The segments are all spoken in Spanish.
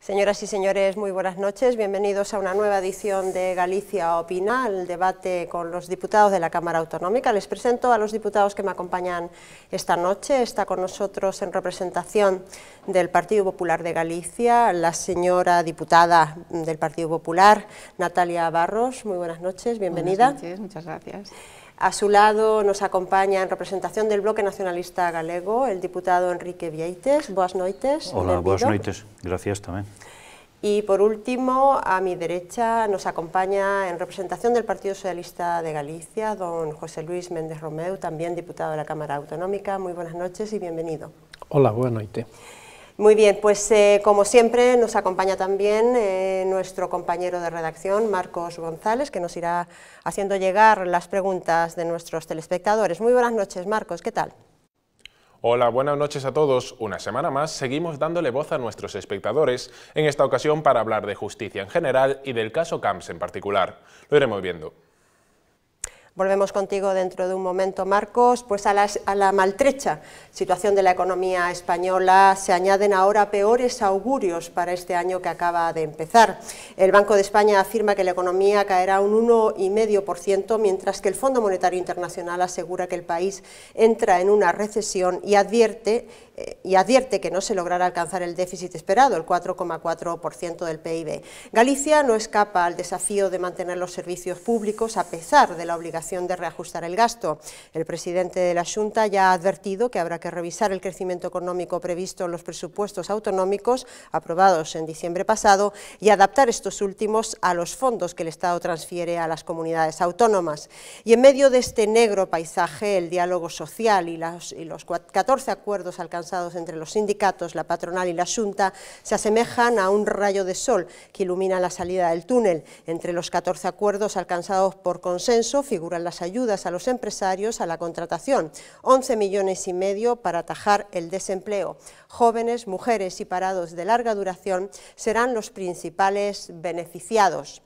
Señoras y señores, muy buenas noches. Bienvenidos a una nueva edición de Galicia Opina, el debate con los diputados de la Cámara Autonómica. Les presento a los diputados que me acompañan esta noche. Está con nosotros en representación del Partido Popular de Galicia la señora diputada del Partido Popular, Natalia Barros. Muy buenas noches, bienvenida. Buenas noches, muchas gracias. A su lado nos acompaña en representación del Bloque Nacionalista Galego el diputado Enrique Vieites. Boas noites. Hola, boas noites. Gracias tamén. Y por último, a mi derecha nos acompaña en representación del Partido Socialista de Galicia don José Luis Méndez Romeu, también diputado de la Cámara Autonómica. Muy buenas noches y bienvenido. Hola, buenas noches. Muy bien, pues como siempre nos acompaña también nuestro compañero de redacción, Marcos González, que nos irá haciendo llegar las preguntas de nuestros telespectadores. Muy buenas noches, Marcos, ¿qué tal? Hola, buenas noches a todos. Una semana más seguimos dándole voz a nuestros espectadores, en esta ocasión para hablar de justicia en general y del caso Camps en particular. Lo iremos viendo. Volvemos contigo dentro de un momento, Marcos. Pues a la maltrecha situación de la economía española se añaden ahora peores augurios para este año que acaba de empezar. El Banco de España afirma que la economía caerá un 1,5%, mientras que el Fondo Monetario Internacional asegura que el país entra en una recesión y advierte que no se logrará alcanzar el déficit esperado, el 4,4% del PIB. Galicia no escapa al desafío de mantener los servicios públicos a pesar de la obligación de reajustar el gasto. El presidente de la Xunta ya ha advertido que habrá que revisar el crecimiento económico previsto en los presupuestos autonómicos aprobados en diciembre pasado y adaptar estos últimos a los fondos que el Estado transfiere a las comunidades autónomas. Y en medio de este negro paisaje, el diálogo social y los 14 acuerdos alcanzados entre los sindicatos, la patronal y la Xunta se asemejan a un rayo de sol que ilumina la salida del túnel. Entre los 14 acuerdos alcanzados por consenso figuran las ayudas a los empresarios a la contratación, 11,5 millones para atajar el desempleo. Jóvenes, mujeres y parados de larga duración serán los principales beneficiados.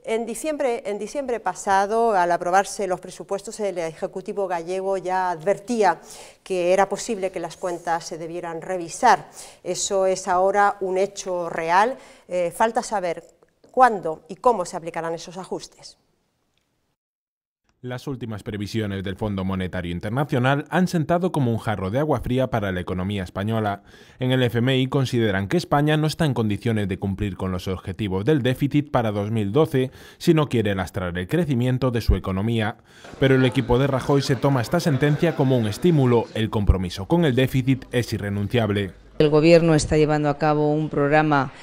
En diciembre pasado, al aprobarse los presupuestos, el Ejecutivo gallego ya advertía que era posible que las cuentas se debieran revisar. Eso es ahora un hecho real. Falta saber cuándo y cómo se aplicarán esos ajustes. Las últimas previsiones del Fondo Monetario Internacional han sentado como un jarro de agua fría para la economía española. En el FMI consideran que España no está en condiciones de cumplir con los objetivos del déficit para 2012 si no quiere lastrar el crecimiento de su economía. Pero el equipo de Rajoy se toma esta sentencia como un estímulo. El compromiso con el déficit es irrenunciable. El Gobierno está llevando a cabo un programa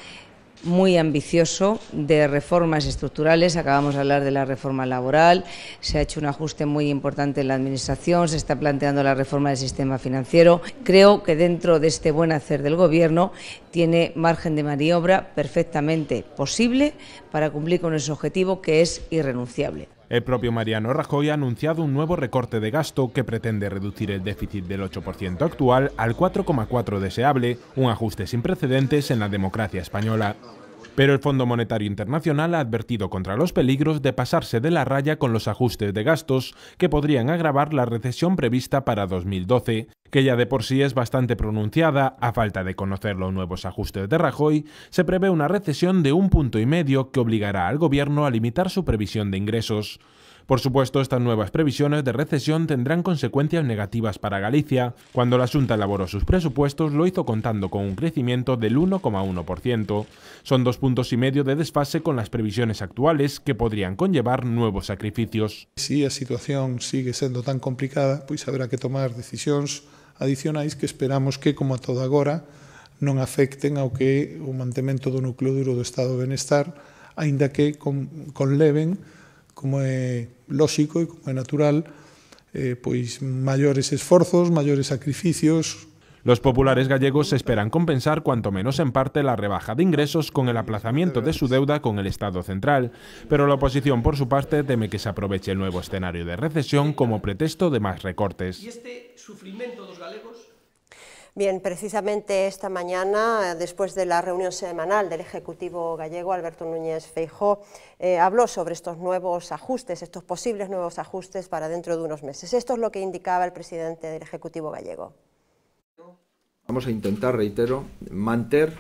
muy ambicioso de reformas estructurales. Acabamos de hablar de la reforma laboral, se ha hecho un ajuste muy importante en la Administración, se está planteando la reforma del sistema financiero. Creo que dentro de este buen hacer del Gobierno tiene margen de maniobra perfectamente posible para cumplir con ese objetivo que es irrenunciable. El propio Mariano Rajoy ha anunciado un nuevo recorte de gasto que pretende reducir el déficit del 8% actual al 4,4% deseable, un ajuste sin precedentes en la democracia española. Pero el Fondo Monetario Internacional ha advertido contra los peligros de pasarse de la raya con los ajustes de gastos que podrían agravar la recesión prevista para 2012, que ya de por sí es bastante pronunciada. A falta de conocer los nuevos ajustes de Rajoy, se prevé una recesión de 1,5 puntos que obligará al Gobierno a limitar su previsión de ingresos. Por supuesto, estas nuevas previsiones de recesión tendrán consecuencias negativas para Galicia. Cuando la Xunta elaboró sus presupuestos, lo hizo contando con un crecimiento del 1,1%. Son 2,5 puntos de desfase con las previsiones actuales, que podrían conllevar nuevos sacrificios. Si a situación sigue sendo tan complicada, pois haberá que tomar decisións adicionais que esperamos que, como a todo agora, non afecten ao que o mantemento do núcleo duro do estado de benestar, aínda que conleven, como é lóxico e como é natural, pois maiores esforzos, maiores sacrificios. Los populares gallegos esperan compensar cuanto menos en parte la rebaja de ingresos con el aplazamiento de su deuda con el Estado central, pero la oposición por su parte teme que se aproveche el nuevo escenario de recesión como pretexto de más recortes. ¿Y este sufrimiento dos galegos? Bien, precisamente esta mañana, después de la reunión semanal del Ejecutivo gallego, Alberto Núñez Feijóo habló sobre estos nuevos ajustes, estos posibles nuevos ajustes para dentro de unos meses. Esto es lo que indicaba el presidente del Ejecutivo gallego. Vamos a intentar, reitero, manter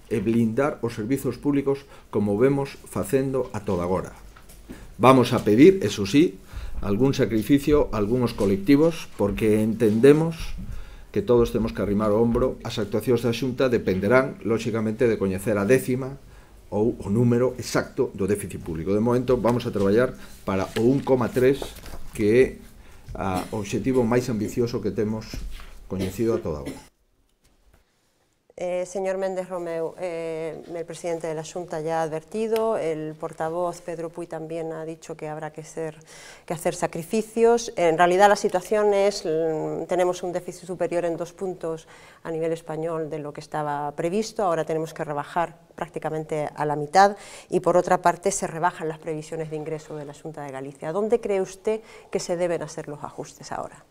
e blindar os servizos públicos como vemos facendo a toda agora. Vamos a pedir, eso sí, algún sacrificio a algúns colectivos porque entendemos que todos temos que arrimar o hombro. As actuacións da Xunta dependerán, lóxicamente, de coñecer a décima ou o número exacto do déficit público. De momento vamos a traballar para o 1,3, que é o obxectivo máis ambicioso que temos coñecido a toda hora. Señor Méndez Romeu, el presidente de la Xunta ya ha advertido, el portavoz Pedro Puy también ha dicho que habrá que hacer sacrificios. En realidad la situación es, tenemos un déficit superior en 2 puntos a nivel español de lo que estaba previsto, ahora tenemos que rebajar prácticamente a la mitad y por otra parte se rebajan las previsiones de ingreso de la Xunta de Galicia. ¿Dónde cree usted que se deben hacer los ajustes ahora?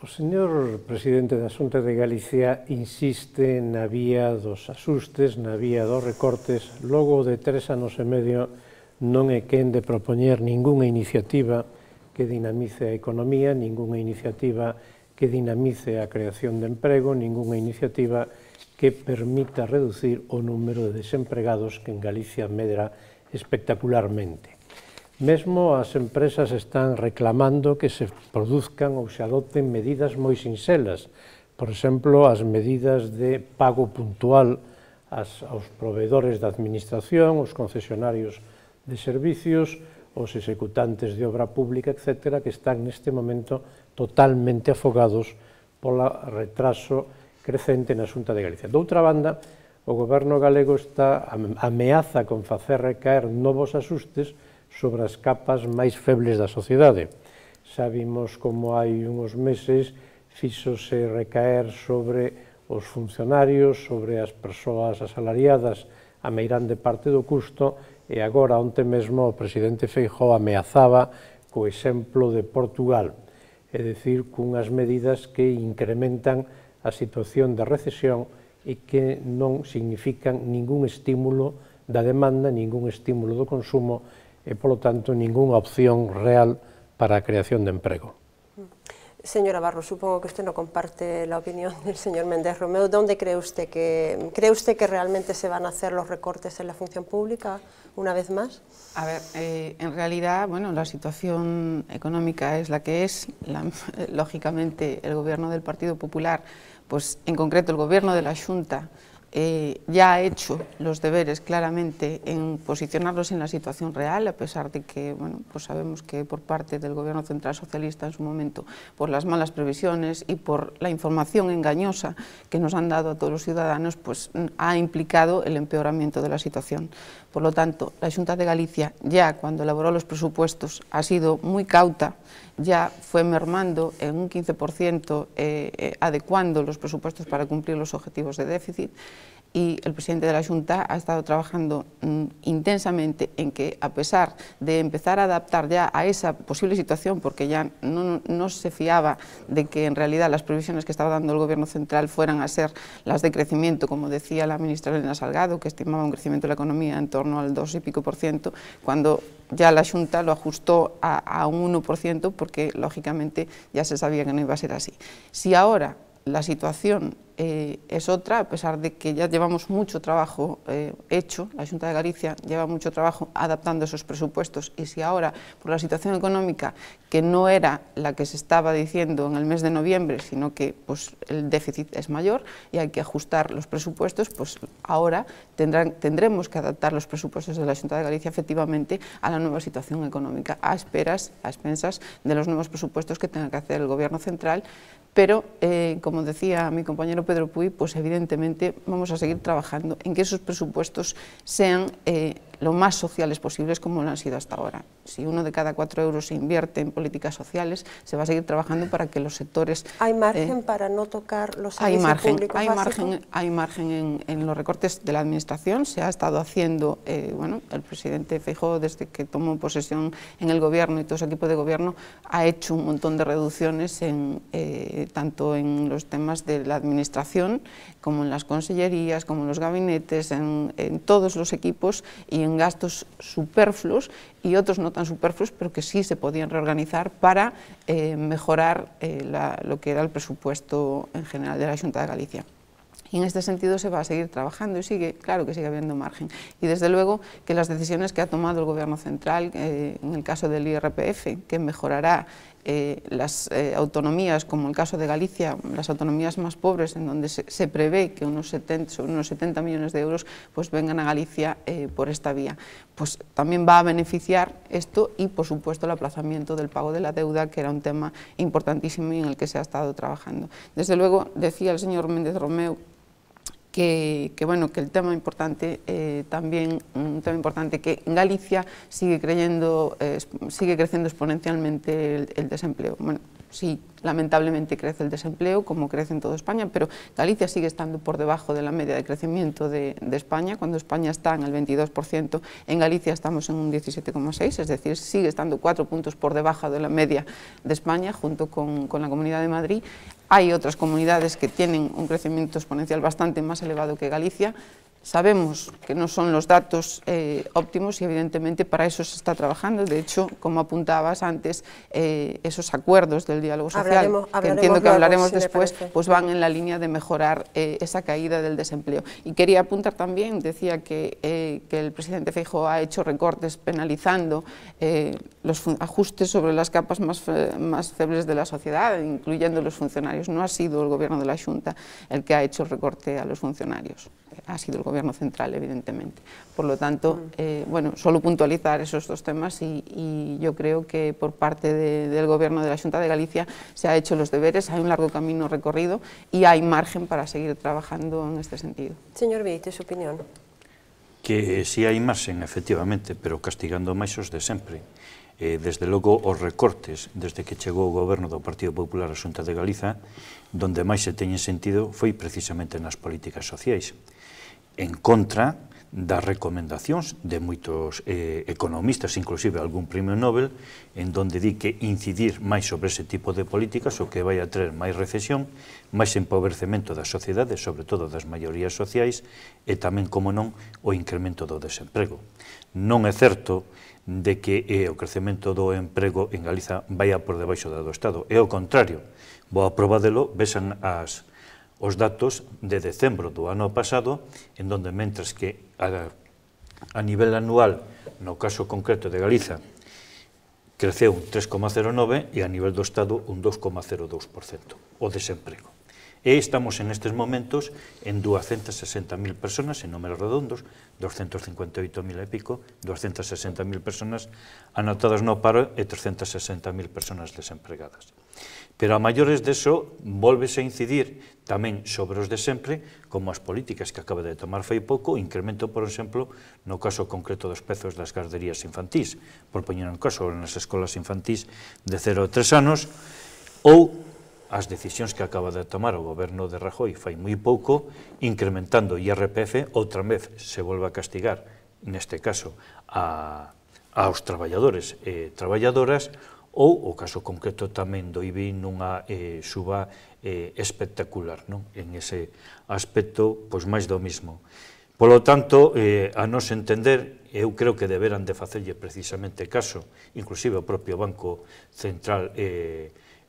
O señor presidente da Xunta de Galicia insiste na vía dos asustes, na vía dos recortes. Logo de 3 anos e medio non é quen de propoñer ningunha iniciativa que dinamice a economía, ningunha iniciativa que dinamice a creación de emprego, ningunha iniciativa que permita reducir o número de desempregados que en Galicia medra espectacularmente. Mesmo as empresas están reclamando que se produzcan ou se adopten medidas moi sinxelas, por exemplo, as medidas de pago puntual aos proveedores da administración, os concesionarios de servicios, os executantes de obra pública, etc., que están neste momento totalmente afogados polo retraso crecente na Xunta de Galicia. Doutra banda, o goberno galego ameaza con facer recaer novos asustes sobre as capas máis febles da sociedade. Xa vimos como hai uns meses fíxose recaer sobre os funcionarios, sobre as persoas asalariadas, a meirande parte do custo, e agora, onte mesmo, o presidente Feijóo ameazaba co exemplo de Portugal, é dicir, cunhas medidas que incrementan a situación de recesión e que non significan ningún estímulo da demanda, ningún estímulo do consumo, e, polo tanto, ningunha opción real para a creación de emprego. Señora Barros, supongo que usted no comparte la opinión del señor Méndez Romeu. ¿Dónde cree usted que realmente se van a hacer los recortes en la función pública una vez más? A ver, en realidad, bueno, la situación económica es la que es. Lógicamente, el gobierno del Partido Popular, pues en concreto el gobierno de la Xunta, ya ha hecho los deberes claramente en posicionarlos en la situación real, a pesar de que, bueno, pues sabemos que por parte del gobierno central socialista en su momento, por las malas previsiones y por la información engañosa que nos han dado a todos los ciudadanos, pues ha implicado el empeoramiento de la situación. Por lo tanto, la Xunta de Galicia, ya cuando elaboró los presupuestos, ha sido muy cauta, ya fue mermando en un 15%, adecuando los presupuestos para cumplir los objetivos de déficit, y el presidente de la Xunta ha estado trabajando intensamente en que, a pesar de empezar a adaptar ya a esa posible situación, porque ya no se fiaba de que en realidad las previsiones que estaba dando el gobierno central fueran a ser las de crecimiento, como decía la ministra Elena Salgado, que estimaba un crecimiento de la economía en torno al 2 y pico por ciento, cuando ya la Xunta lo ajustó a un 1%, porque lógicamente ya se sabía que no iba a ser así. Si ahora la situación es otra, a pesar de que ya llevamos mucho trabajo hecho, la Xunta de Galicia lleva mucho trabajo adaptando esos presupuestos, y si ahora, por la situación económica, que no era la que se estaba diciendo en el mes de noviembre, sino que pues, el déficit es mayor y hay que ajustar los presupuestos, pues ahora tendremos que adaptar los presupuestos de la Xunta de Galicia efectivamente a la nueva situación económica, a expensas de los nuevos presupuestos que tenga que hacer el gobierno central. Pero, como decía mi compañero Pedro Puy, pues evidentemente vamos a seguir trabajando en que esos presupuestos sean lo más sociales posibles como lo han sido hasta ahora. Si 1 de cada 4 euros se invierte en políticas sociales, se va a seguir trabajando para que los sectores... ¿Hay margen para no tocar los servicios públicos básicos? Hay margen en los recortes de la administración. Se ha estado haciendo, bueno, el presidente Feijóo, desde que tomó posesión en el gobierno y todo su equipo de gobierno, ha hecho un montón de reducciones tanto en los temas de la administración como en las consellerías, como en los gabinetes, en todos los equipos y en gastos superfluos y otros no tan superfluos, pero que sí se podían reorganizar para mejorar lo que era el presupuesto en general de la Xunta de Galicia. Y en este sentido se va a seguir trabajando y claro que sigue habiendo margen. Y desde luego que las decisiones que ha tomado el Gobierno central, en el caso del IRPF, que mejorará las autonomías, como el caso de Galicia, las autonomías más pobres, en donde se prevé que sobre unos 70 millones de euros pues vengan a Galicia por esta vía. Pues también va a beneficiar esto y, por supuesto, el aplazamiento del pago de la deuda, que era un tema importantísimo y en el que se ha estado trabajando. Desde luego, decía el señor Méndez Romeu, que el tema importante, también un tema importante, que en Galicia sigue creciendo exponencialmente el desempleo. Bueno, sí, lamentablemente crece el desempleo, como crece en toda España, pero Galicia sigue estando por debajo de la media de crecimiento de España. Cuando España está en el 22%, en Galicia estamos en un 17,6%, es decir, sigue estando 4 puntos por debajo de la media de España, junto con la Comunidad de Madrid. Hay otras comunidades que tienen un crecimiento exponencial bastante más elevado que Galicia. Sabemos que no son los datos óptimos y evidentemente para eso se está trabajando. De hecho, como apuntabas antes, esos acuerdos del diálogo social, que entiendo que hablaremos después, pues van en la línea de mejorar esa caída del desempleo. Y quería apuntar también, decía que el presidente Feijóo ha hecho recortes penalizando los ajustes sobre las capas más febles de la sociedad, incluyendo los funcionarios. No ha sido el Gobierno de la Xunta el que ha hecho el recorte a los funcionarios, ha sido el Gobierno central, evidentemente. Por lo tanto, solo puntualizar esos dos temas y yo creo que por parte del Gobierno de la Xunta de Galicia se ha hecho los deberes, hay un largo camino recorrido y hay margen para seguir trabajando en este sentido. Señor Vieites, su opinión. Que si hai marxen, efectivamente, pero castigando máis os de sempre. Desde logo, os recortes, desde que chegou o goberno do Partido Popular á Xunta de Galiza, donde máis se teñen sentido foi precisamente nas políticas sociais, en contra das recomendacións de moitos economistas, inclusive algún premio Nobel, en donde di que incidir máis sobre ese tipo de políticas o que vai a traer máis recesión, máis empobrecemento da sociedade, sobre todo das maiorías sociais, e tamén, como non, o incremento do desemprego. Non é certo de que o crecemento do emprego en Galiza vai a por debaixo do Estado, é o contrario. Vou a probadelo, vexan os datos de decembro do ano pasado, en donde, mentres que a nivel anual, no caso concreto de Galiza, creceu un 3,09 e a nivel do Estado un 2,02% o desemprego. E estamos en estes momentos en 260.000 personas, en números redondos, 258.000 e pico, 260.000 personas anotadas no paro e 360.000 personas desempregadas. Pero a maiores deso, volvese a incidir tamén sobre os de sempre, como as políticas que acaba de tomar fai pouco, o incremento, por exemplo, no caso concreto dos prezos das garderías infantís, por poñer un caso nas escolas infantís de 0 a 3 anos, ou as decisións que acaba de tomar o goberno de Rajoy fai moi pouco, incrementando o IRPF, outra vez se volve a castigar, neste caso, aos traballadores e traballadoras, ou o caso concreto tamén do IBI nunha suba espectacular, en ese aspecto, pois máis do mismo. Polo tanto, a nos entender, eu creo que deberan de facerlle precisamente caso, inclusive o propio Banco Central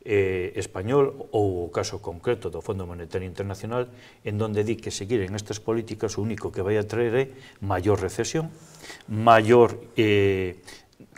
español ou o caso concreto do Fondo Monetario Internacional, en donde di que seguir en estas políticas o único que vai a traer é maior recesión, maior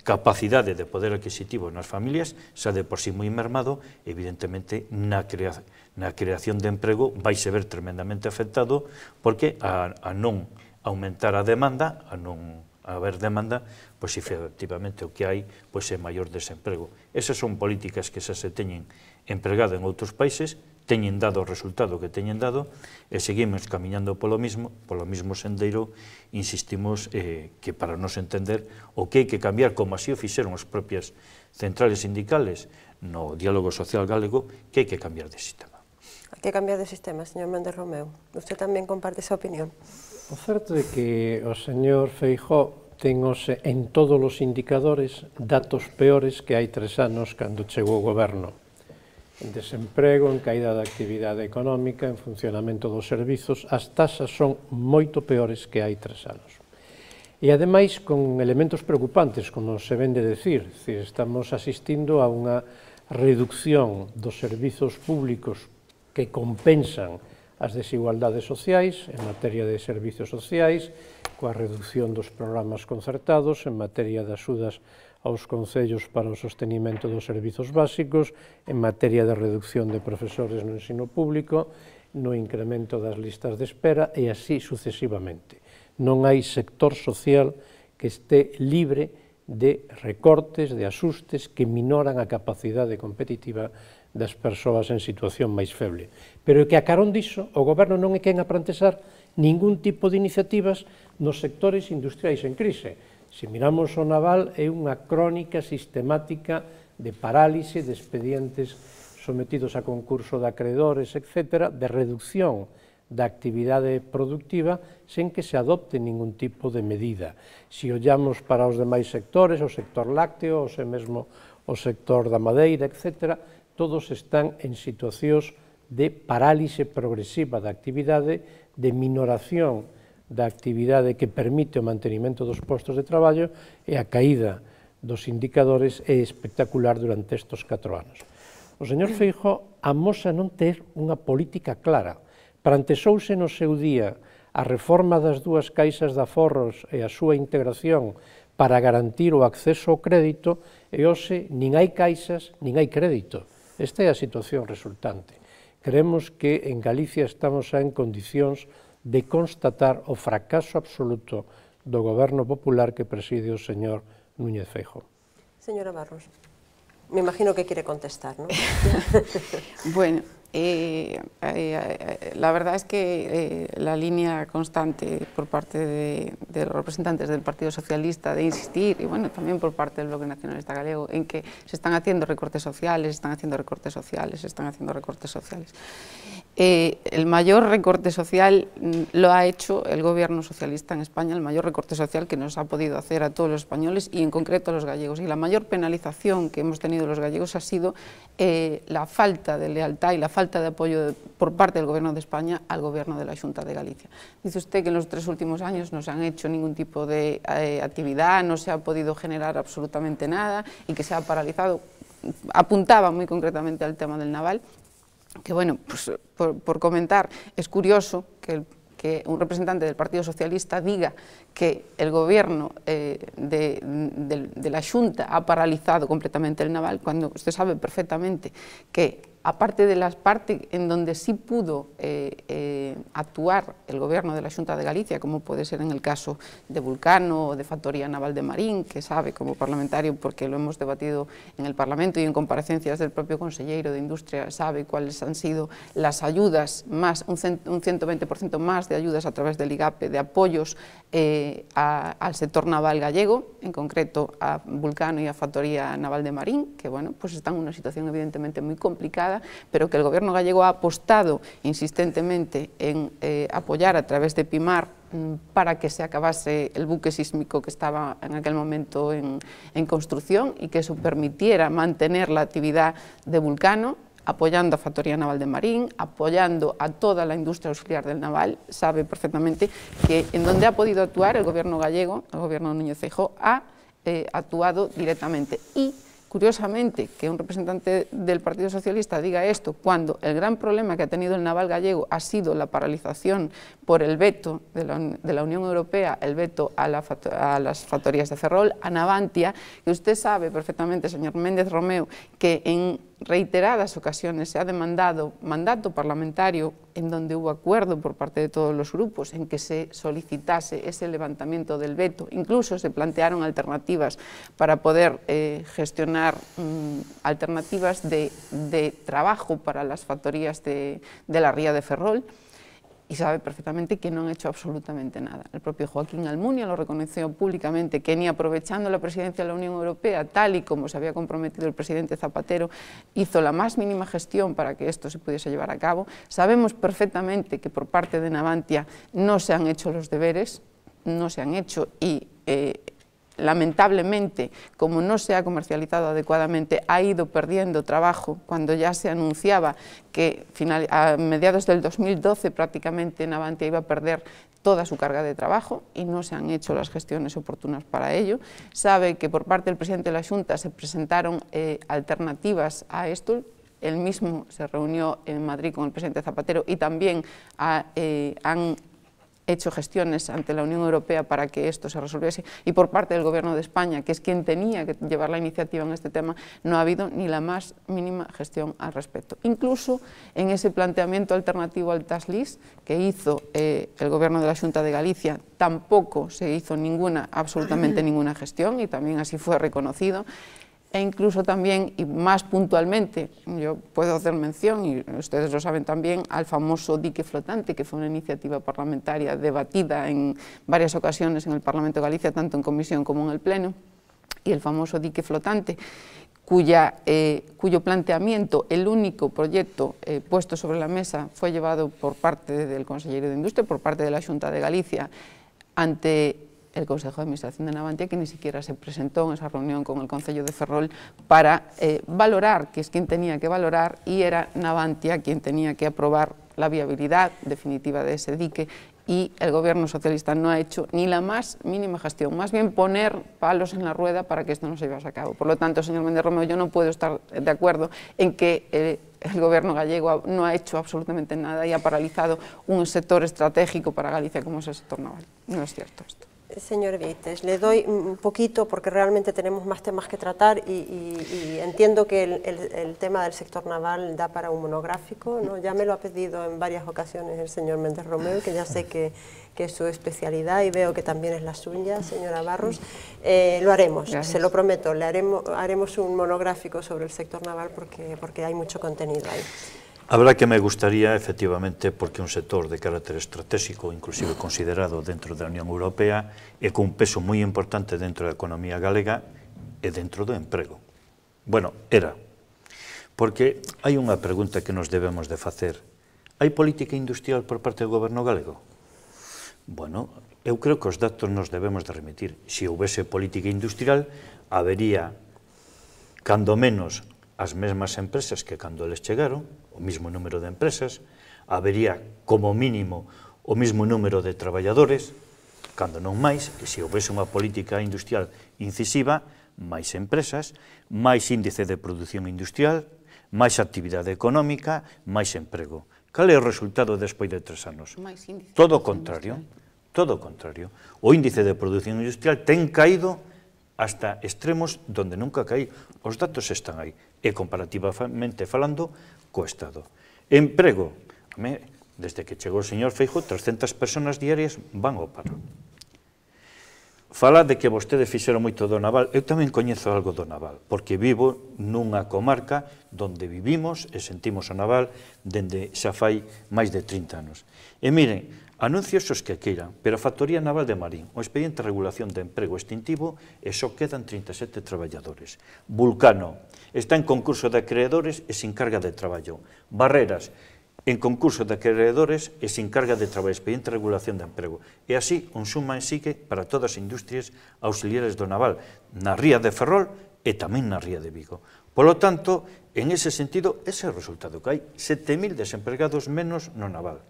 capacidade de poder adquisitivo nas familias, xa de por sí moi mermado, evidentemente na creación de emprego vai se ver tremendamente afectado, porque a non aumentar a demanda, a non haber demanda, pois efectivamente o que hai pois é maior desemprego. Esas son políticas que xa se teñen empregado en outros países, teñen dado o resultado que teñen dado, e seguimos camiñando polo mismo sendeiro. Insistimos que para nos entender o que hai que cambiar, como así o fixeron as propias centrales sindicales no diálogo social galego, que hai que cambiar de sistema. Hai que cambiar de sistema, señor Méndez Romeu. Usted tamén comparte esa opinión? O certo é que o señor Feijóo ten en todos os indicadores datos peores que hai 3 anos cando chegou o goberno. En desemprego, en caída da actividade económica, en funcionamento dos servizos, as taxas son moito peores que hai 3 anos. E, ademais, con elementos preocupantes, como se ven de decir, estamos asistindo a unha reducción dos servizos públicos que compensan as desigualdades sociais, en materia de servicios sociais, coa reducción dos programas concertados, en materia de axudas aos concellos para o sostenimento dos servizos básicos, en materia de reducción de profesores no ensino público, no incremento das listas de espera e así sucesivamente. Non hai sector social que este libre de recortes, de asustes que minoran a capacidade competitiva das persoas en situación máis feble. Pero que a carón diso, o goberno non é quen a plantexar ningún tipo de iniciativas nos sectores industriais en crise. Se miramos o naval, é unha crónica sistemática de parálise de expedientes sometidos a concurso de acreedores, etc., de reducción da actividade productiva sen que se adopte ningún tipo de medida. Se ollamos para os demais sectores, o sector lácteo, ou mesmo o sector da madeira, etc., todos están en situacións de parálise progresiva da actividade, de minoración da actividade que permite o mantenimento dos postos de traballo e a caída dos indicadores é espectacular durante estes 4 anos. O señor Feijóo amosa non ter unha política clara. Planteouse no seu día a reforma das 2 caixas de aforros e a súa integración para garantir o acceso ao crédito e hoxe nin hai caixas nin hai crédito. Esta é a situación resultante. Creemos que en Galicia estamos xa en condicións de constatar o fracaso absoluto do goberno popular que preside o señor Núñez Feijóo. Señora Barros, me imagino que quiere contestar, ¿no? Bueno, la verdad es que la línea constante por parte de los representantes del Partido Socialista de insistir, y bueno, también por parte del Bloque Nacionalista Galego, en que se están haciendo recortes sociales, el mayor recorte social lo ha hecho el gobierno socialista en España, el mayor recorte social que nos ha podido hacer a todos los españoles y en concreto a los gallegos. Y la mayor penalización que hemos tenido los gallegos ha sido la falta de lealtad y la falta de apoyo por parte del Gobierno de España al Gobierno de la Xunta de Galicia. Dice usted que en los 3 últimos años no se han hecho ningún tipo de actividad, no se ha podido generar absolutamente nada y que se ha paralizado. Apuntaba muy concretamente al tema del naval, que bueno, pues por comentar, es curioso que un representante del Partido Socialista diga que el gobierno de la Xunta ha paralizado completamente el naval, cuando usted sabe perfectamente que aparte de las partes en donde sí pudo actuar el gobierno de la Xunta de Galicia, como puede ser en el caso de Vulcano o de Factoría Naval de Marín, que sabe como parlamentario, porque lo hemos debatido en el Parlamento y en comparecencias del propio consejero de Industria, sabe cuáles han sido las ayudas, más un 120% más de ayudas a través del IGAPE, de apoyos al sector naval gallego, en concreto a Vulcano y a Factoría Naval de Marín, que bueno, pues están en una situación evidentemente muy complicada, pero que el gobierno gallego ha apostado insistentemente en apoyar a través de PIMAR para que se acabase el buque sísmico que estaba en aquel momento en construcción y que eso permitiera mantener la actividad de Vulcano, apoyando a Factoría Naval de Marín, apoyando a toda la industria auxiliar del naval. Sabe perfectamente que en donde ha podido actuar el gobierno gallego, el gobierno de Núñez Feijóo, ha actuado directamente. Y curiosamente, que un representante del Partido Socialista diga esto cuando el gran problema que ha tenido el naval gallego ha sido la paralización por el veto de la Unión Europea, el veto a las factorías de Ferrol, a Navantia, que usted sabe perfectamente, señor Méndez Romeu, que en reiteradas ocasiones se ha demandado mandato parlamentario en donde hubo acuerdo por parte de todos los grupos en que se solicitase ese levantamiento del veto. Incluso se plantearon alternativas para poder gestionar alternativas de trabajo para las factorías de la ría de Ferrol. Y sabe perfectamente que no han hecho absolutamente nada. El propio Joaquín Almunia lo reconoció públicamente, que ni aprovechando la presidencia de la Unión Europea, tal y como se había comprometido el presidente Zapatero, hizo la más mínima gestión para que esto se pudiese llevar a cabo. Sabemos perfectamente que por parte de Navantia no se han hecho los deberes, no se han hecho y lamentablemente, como no se ha comercializado adecuadamente, ha ido perdiendo trabajo cuando ya se anunciaba que a mediados del 2012 prácticamente Navantia iba a perder toda su carga de trabajo y no se han hecho las gestiones oportunas para ello. Sabe que por parte del presidente de la Xunta se presentaron alternativas a esto. él mismo se reunió en Madrid con el presidente Zapatero y también han hecho gestiones ante la Unión Europea para que esto se resolviese, y por parte del Gobierno de España, que es quien tenía que llevar la iniciativa en este tema, no ha habido ni la más mínima gestión al respecto. Incluso en ese planteamiento alternativo al TASLIS que hizo el Gobierno de la Xunta de Galicia, tampoco se hizo absolutamente ninguna gestión, y también así fue reconocido. E incluso también, y más puntualmente, yo puedo hacer mención, y ustedes lo saben también, al famoso dique flotante, que fue una iniciativa parlamentaria debatida en varias ocasiones en el Parlamento de Galicia, tanto en comisión como en el Pleno, y el famoso dique flotante, cuyo planteamiento, el único proyecto puesto sobre la mesa, fue llevado por parte del Conselleiro de Industria, por parte de la Xunta de Galicia, ante el Consejo de Administración de Navantia, que ni siquiera se presentó en esa reunión con el Concello de Ferrol para valorar, que es quien tenía que valorar, y era Navantia quien tenía que aprobar la viabilidad definitiva de ese dique, y el Gobierno socialista no ha hecho ni la más mínima gestión, más bien poner palos en la rueda para que esto no se llevase a cabo. Por lo tanto, señor Méndez Romeu, yo no puedo estar de acuerdo en que el Gobierno gallego no ha hecho absolutamente nada y ha paralizado un sector estratégico para Galicia como es el sector naval. No es cierto esto. Señor Vieites, le doy un poquito porque realmente tenemos más temas que tratar y entiendo que el tema del sector naval da para un monográfico, ¿no? Ya me lo ha pedido en varias ocasiones el señor Méndez Romeu, que ya sé que es su especialidad y veo que también es la suya, señora Barros. Lo haremos, gracias. Se lo prometo, haremos un monográfico sobre el sector naval porque hay mucho contenido ahí. Habrá que me gustaría, efectivamente, porque un sector de carácter estratégico, inclusive considerado dentro da Unión Europea, e con un peso moi importante dentro da economía galega e dentro do emprego. Bueno, era. Porque hai unha pregunta que nos debemos de facer. Hai política industrial por parte do goberno galego? Bueno, eu creo que os datos nos debemos de remitir. Se houvese política industrial, habería, cando menos, as mesmas empresas que cando eles chegaron, o mismo número de empresas, habería como mínimo o mismo número de traballadores, cando non máis, e se houvese unha política industrial incisiva, máis empresas, máis índice de produción industrial, máis actividade económica, máis emprego. Cal é o resultado despois de 3 anos? Todo o contrario, todo o contrario. O índice de produción industrial ten caído hasta extremos donde nunca caí. Os datos están aí, e comparativamente falando, co Estado. Emprego, desde que chegou o señor Feijóo, 300 personas diarias van ao paro. Fala de que vostede fixeron moito do naval, eu tamén coñezo algo do naval, porque vivo nunha comarca donde vivimos e sentimos o naval dende xa fai máis de 30 anos. E miren, anuncios os que queiran, pero a Factoría Naval de Marín, o expediente de regulación de emprego extintivo, e só quedan 37 traballadores. Vulcano está en concurso de acreedores e se encarga de traballo. Barreras, en concurso de acreedores e se encarga de traballo, expediente de regulación de emprego. E así, un suma en sigue para todas as industrias auxiliares do naval, na ría de Ferrol e tamén na ría de Vigo. Polo tanto, en ese sentido, ese é o resultado que hai, 7.000 desempregados menos no naval.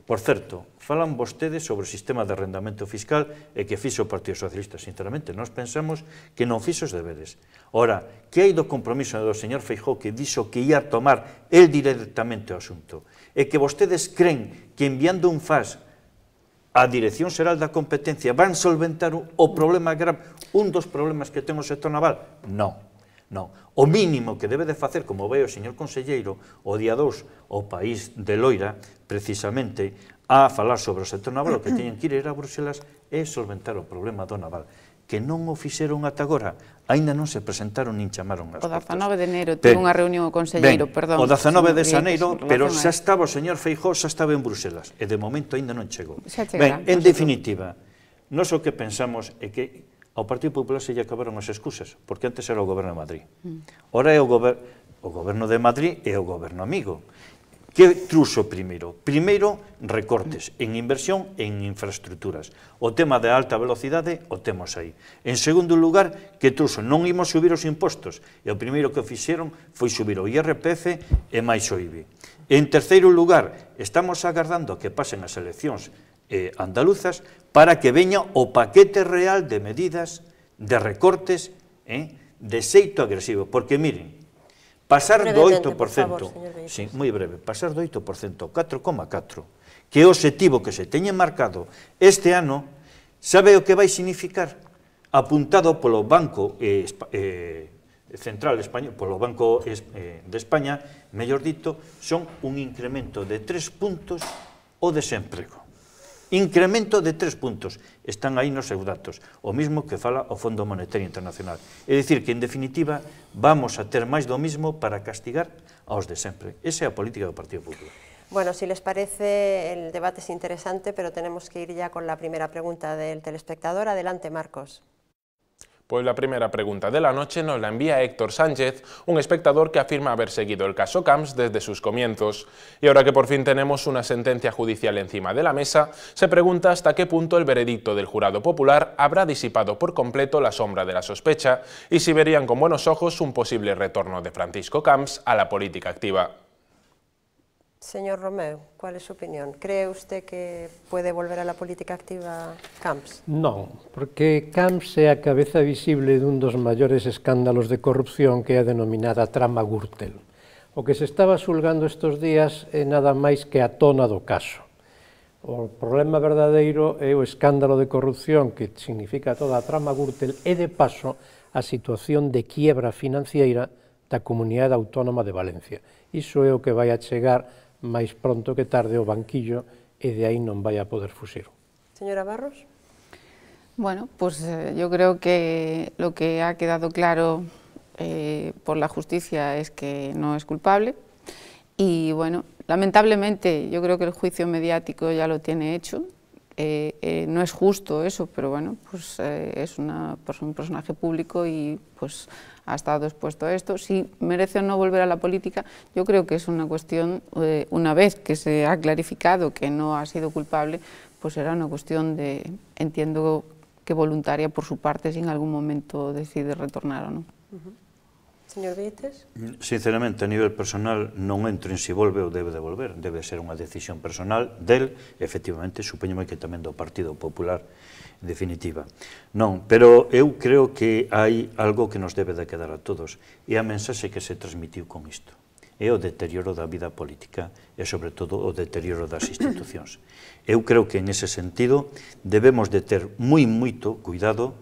Por certo, falan vostedes sobre o sistema de arrendamento fiscal e que fixo o Partido Socialista. Sinceramente, nós pensamos que non fixo os deberes. Ora, que hai do compromiso do señor Feijóo que dixo que ia tomar el directamente o asunto? E que vostedes creen que enviando un FAS á Dirección Xeral da Competencia van solventar o problema grave, un dos problemas que ten o sector naval? Non. Non. O mínimo que debe de facer, como ve o señor conselleiro, o día 2, o país de Loira, precisamente, a falar sobre o sector naval, o que teñen que ir a Bruxelas é solventar o problema do naval, que non o fixeron ata agora, aínda non se presentaron nin chamaron as portas. O 19 de enero tivo unha reunión o conselleiro, perdón. O 19 de xaneiro, pero xa estaba o señor Feijóo, xa estaba en Bruxelas, e de momento aínda non chegou. Ben, en definitiva, nós o que pensamos é que ao Partido Popular se lle acabaron as excusas, porque antes era o Goberno de Madrid. Ora é o Goberno de Madrid e o Goberno amigo. Que truxo primeiro? Primeiro, recortes en inversión e en infraestructuras. O tema de alta velocidade o temos aí. En segundo lugar, que truxo? Non imos subir os impostos. E o primeiro que fixeron foi subir o IRPF e máis o IBI. En terceiro lugar, estamos agardando que pasen as eleccións andaluzas para que veña o paquete real de medidas de recortes de xeito agresivo, porque miren, pasar do 8%, sí, moi breve, pasar do 8% ao 4,4%, que é o objetivo que se teña marcado este ano, sabe o que vai significar? Apuntado polo Banco Central Español, polo Banco de España, mellor dito, son un incremento de 3 puntos o desemprego. Incremento de 3 puntos, están aí nos seus datos, o mismo que fala o Fondo Monetario Internacional. É dicir, que en definitiva vamos a ter máis do mismo para castigar aos de sempre. Esa é a política do Partido Popular. Bueno, si les parece, el debate es interesante, pero tenemos que ir ya con la primera pregunta del telespectador. Adelante, Marcos. Pues la primera pregunta de la noche nos la envía Héctor Sánchez, un espectador que afirma haber seguido el caso Camps desde sus comienzos. Y ahora que por fin tenemos una sentencia judicial encima de la mesa, se pregunta hasta qué punto el veredicto del jurado popular habrá disipado por completo la sombra de la sospecha y si verían con buenos ojos un posible retorno de Francisco Camps a la política activa. Señor Romeu, ¿cuál es su opinión? ¿Cree usted que puede volver a la política activa Camps? Non, porque Camps é a cabeza visible dun dos maiores escándalos de corrupción que é a denominada trama Gürtel. O que se estaba xulgando estes días é nada máis que a tona do caso. O problema verdadeiro é o escándalo de corrupción que significa toda a trama Gürtel e, de paso, a situación de quiebra financiera da Comunidade Autónoma de Valencia. Iso é o que vai a chegar máis pronto que tarde o banquillo e de aí non vai a poder fuxir. Señora Barros. Bueno, pues yo creo que lo que ha quedado claro por la justicia es que no es culpable y bueno, lamentablemente yo creo que el juicio mediático ya lo tiene hecho. No es justo eso, pero bueno, pues es un personaje público y pues ha estado expuesto a esto. Si merece o no volver a la política, yo creo que es una cuestión, una vez que se ha clarificado que no ha sido culpable, pues será una cuestión de, entiendo que voluntaria por su parte, si en algún momento decide retornar o no. Señor Vieites? Sinceramente, a nivel personal, non entro en si volve ou debe de volver. Debe ser unha decisión personal del, efectivamente, supoñome que tamén do Partido Popular, en definitiva. Non, pero eu creo que hai algo que nos debe de quedar a todos, e a mensaxe que se transmitiu con isto. É o deterioro da vida política e, sobre todo, o deterioro das institucións. Eu creo que, en ese sentido, debemos de ter moito cuidado,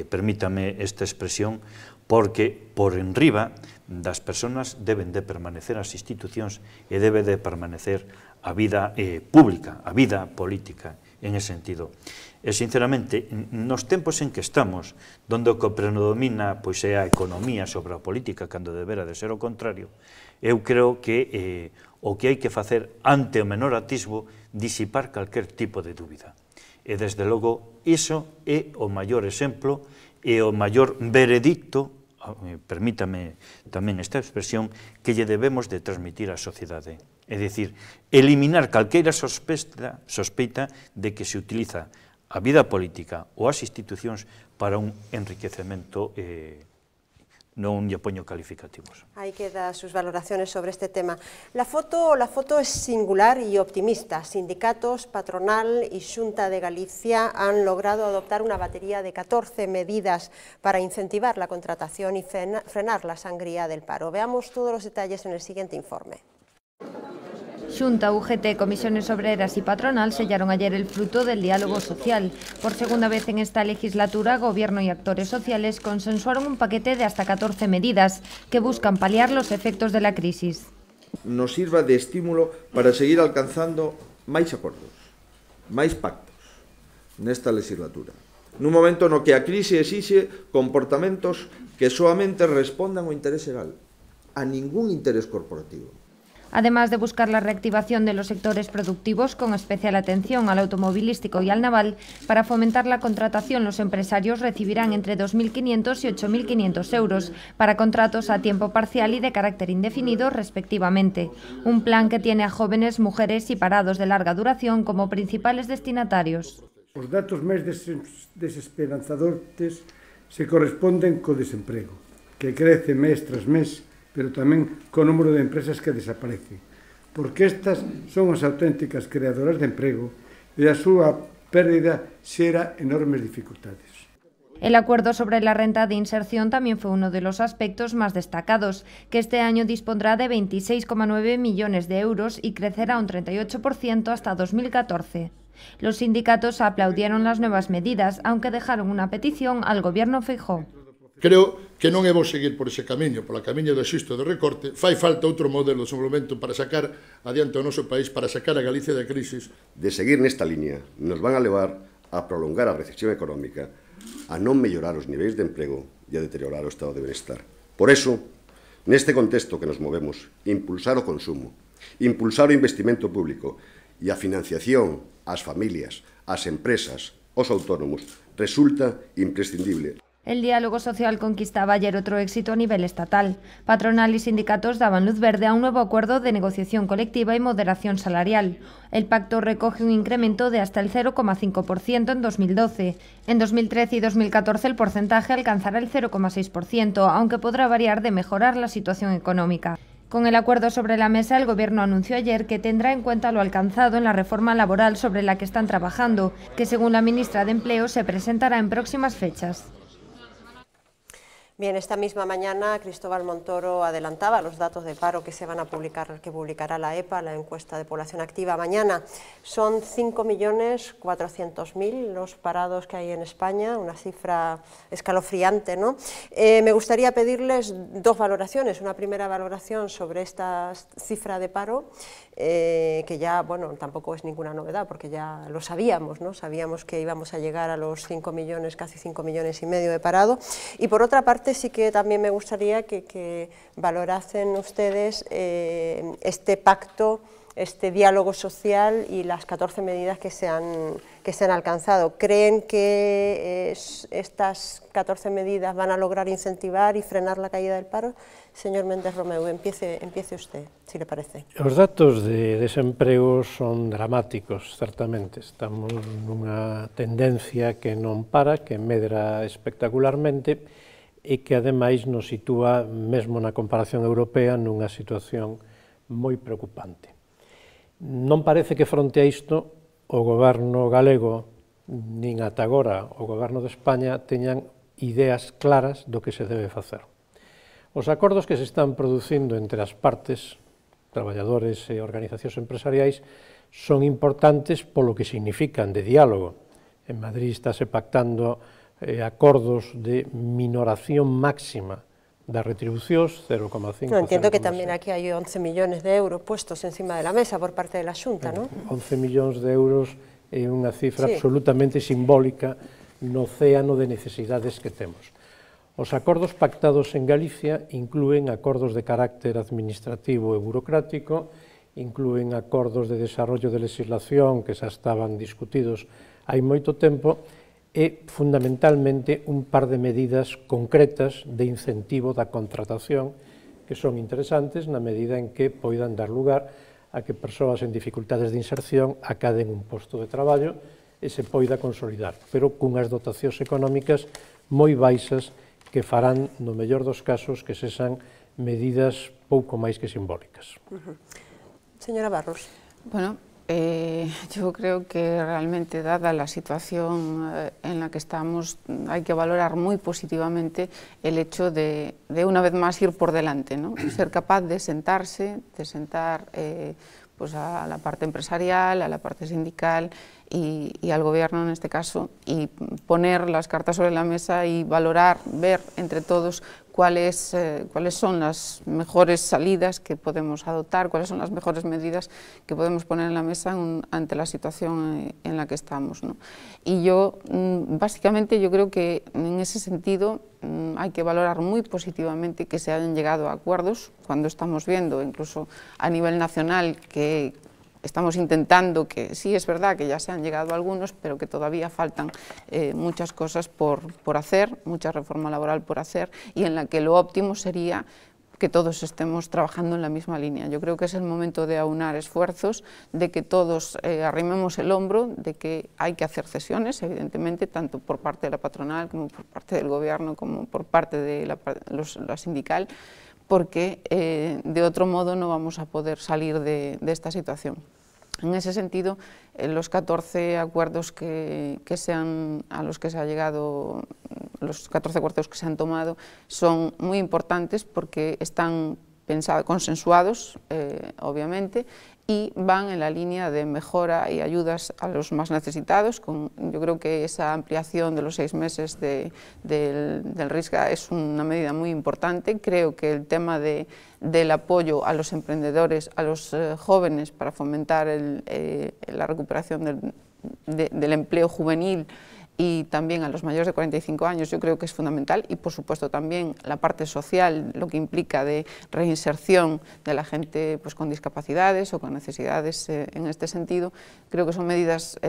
permítame esta expresión, porque por enriba das persoas deben de permanecer as institucións e debe de permanecer a vida pública, a vida política, en ese sentido. E, sinceramente, nos tempos en que estamos, donde o que predomina pois, é a economía sobre a política, cando debera de ser o contrario, eu creo que o que hai que facer ante o menor atisbo, disipar calquer tipo de dúbida. E, desde logo, iso é o maior exemplo e o maior veredicto, permítame tamén esta expresión, que lle debemos de transmitir á sociedade. É dicir, eliminar calqueira sospeita de que se utiliza a vida política ou as institucións para un enriquecemento, non lle poño calificativos. Ahí quedan sus valoraciones sobre este tema. La foto es singular y optimista. Sindicatos, patronal y Xunta de Galicia han logrado adoptar una batería de 14 medidas para incentivar la contratación y frenar la sangría del paro. Veamos todos los detalles en el siguiente informe. Xunta, UGT, Comisiones Obreras y Patronal sellaron ayer el fruto del diálogo social. Por segunda vez en esta legislatura, Gobierno y actores sociales consensuaron un paquete de hasta 14 medidas que buscan paliar los efectos de la crisis. Nos sirva de estímulo para seguir alcanzando máis acordos, máis pactos nesta legislatura. Nun momento no que a crise exixe comportamentos que soamente respondan ao interés xeral, a ningún interés corporativo. Además de buscar la reactivación de los sectores productivos con especial atención al automovilístico y al naval, para fomentar la contratación los empresarios recibirán entre 2.500 y 8.500 euros para contratos a tiempo parcial y de carácter indefinido respectivamente. Un plan que tiene a jóvenes, mujeres y parados de larga duración como principales destinatarios. Os datos máis desesperanzadores se corresponden co desemprego, que crece mes tras mes, pero tamén co número de empresas que desaparece, porque estas son as auténticas creadoras de emprego e a súa pérdida xera enormes dificultades. El acuerdo sobre la renta de inserción también fue uno de los aspectos más destacados, que este año dispondrá de 26,9 millones de euros y crecerá un 38% hasta 2014. Los sindicatos aplaudieron las nuevas medidas, aunque dejaron una petición al Gobierno Feijóo. Creo que non é bo seguir por ese camiño, pola camiño do xusto de recorte. Fai falta outro modelo de desenvolvemento para sacar adiante o noso país, para sacar a Galicia da crisis. De seguir nesta liña, nos van a levar a prolongar a recesión económica, a non mellorar os niveis de emprego e a deteriorar o estado de benestar. Por eso, neste contexto que nos movemos, impulsar o consumo, impulsar o investimento público e a financiación ás familias, ás empresas, aos autónomos, resulta imprescindible. El diálogo social conquistaba ayer otro éxito a nivel estatal. Patronal y sindicatos daban luz verde a un nuevo acuerdo de negociación colectiva y moderación salarial. El pacto recoge un incremento de hasta el 0,5% en 2012. En 2013 y 2014 el porcentaje alcanzará el 0,6%, aunque podrá variar de mejorar la situación económica. Con el acuerdo sobre la mesa, el Gobierno anunció ayer que tendrá en cuenta lo alcanzado en la reforma laboral sobre la que están trabajando, que según la ministra de Empleo se presentará en próximas fechas. Bien, esta misma mañana Cristóbal Montoro adelantaba los datos de paro que se van a publicar, que publicará la EPA, la encuesta de población activa mañana. Son 5.400.000 los parados que hay en España, una cifra escalofriante, ¿no? Me gustaría pedirles dos valoraciones. Una primera valoración sobre esta cifra de paro, que ya, bueno, tampoco es ninguna novedad, porque ya lo sabíamos, ¿no? Sabíamos que íbamos a llegar a los 5 millones, casi 5,5 millones de parados. Y por otra parte, sí que también me gustaría que valorasen ustedes este pacto, este diálogo social y las 14 medidas que se han alcanzado. ¿Creen que estas 14 medidas van a lograr incentivar y frenar la caída del paro? Señor Méndez Romeu, empiece usted, si le parece. Os datos de desemprego son dramáticos, certamente. Estamos nunha tendencia que non para, que medra espectacularmente, e que ademais nos sitúa mesmo na comparación europea nunha situación moi preocupante. Non parece que fronte a isto o goberno galego nin ata agora o goberno de España teñan ideas claras do que se debe facer. Os acordos que se están producindo entre as partes, traballadores e organizacións empresariais, son importantes polo que significan de diálogo. En Madrid estáse pactando acordos de minoración máxima das retribucións, 0,5. No, entiendo que tamén aquí hai 11 millones de euros puestos encima de la mesa por parte de la Xunta, ¿no? 11 millóns de euros é unha cifra absolutamente simbólica no océano de necesidades que temos. Os acordos pactados en Galicia inclúen acordos de carácter administrativo e burocrático, inclúen acordos de desarrollo de legislación que xa estaban discutidos hai moito tempo, e, fundamentalmente, un par de medidas concretas de incentivo da contratación que son interesantes na medida en que poidan dar lugar a que persoas en dificultades de inserción acaden un posto de traballo e se poida consolidar, pero cunhas dotacións económicas moi baixas que farán, no mellor dos casos, que sexan medidas pouco máis que simbólicas. Señora Barros. Bueno, yo creo que realmente, dada la situación en la que estamos, hay que valorar muy positivamente el hecho de una vez más ir por delante, ¿no? Ser capaz de sentarse, de sentar pues a la parte empresarial, a la parte sindical y al gobierno en este caso, y poner las cartas sobre la mesa y valorar, ver entre todos cuáles son las mejores salidas que podemos adoptar, cuáles son las mejores medidas que podemos poner en la mesa ante la situación en la que estamos, ¿no? Y yo, básicamente, yo creo que en ese sentido hay que valorar muy positivamente que se hayan llegado a acuerdos, cuando estamos viendo, incluso a nivel nacional, que estamos intentando, que sí es verdad que ya se han llegado a algunos, pero que todavía faltan muchas cosas por hacer, mucha reforma laboral por hacer, y en la que lo óptimo sería que todos estemos trabajando en la misma línea. Yo creo que es el momento de aunar esfuerzos, de que todos arrimemos el hombro, de que hay que hacer cesiones, evidentemente, tanto por parte de la patronal, como por parte del gobierno, como por parte de la sindical, porque de otro modo no vamos a poder salir de esta situación. En ese sentido, los 14 acuerdos a los que se ha llegado los 14 acuerdos que se han tomado son muy importantes porque están consensuados, obviamente, y van en la línea de mejora y ayudas a los más necesitados. Yo creo que esa ampliación de los 6 meses del RISCA es una medida muy importante. Creo que el tema del apoyo a los emprendedores, a los jóvenes, para fomentar la recuperación del empleo juvenil, y también a los mayores de 45 años, yo creo que es fundamental, y por supuesto también la parte social, lo que implica de reinserción de la gente pues, con discapacidades o con necesidades en este sentido. Creo que son medidas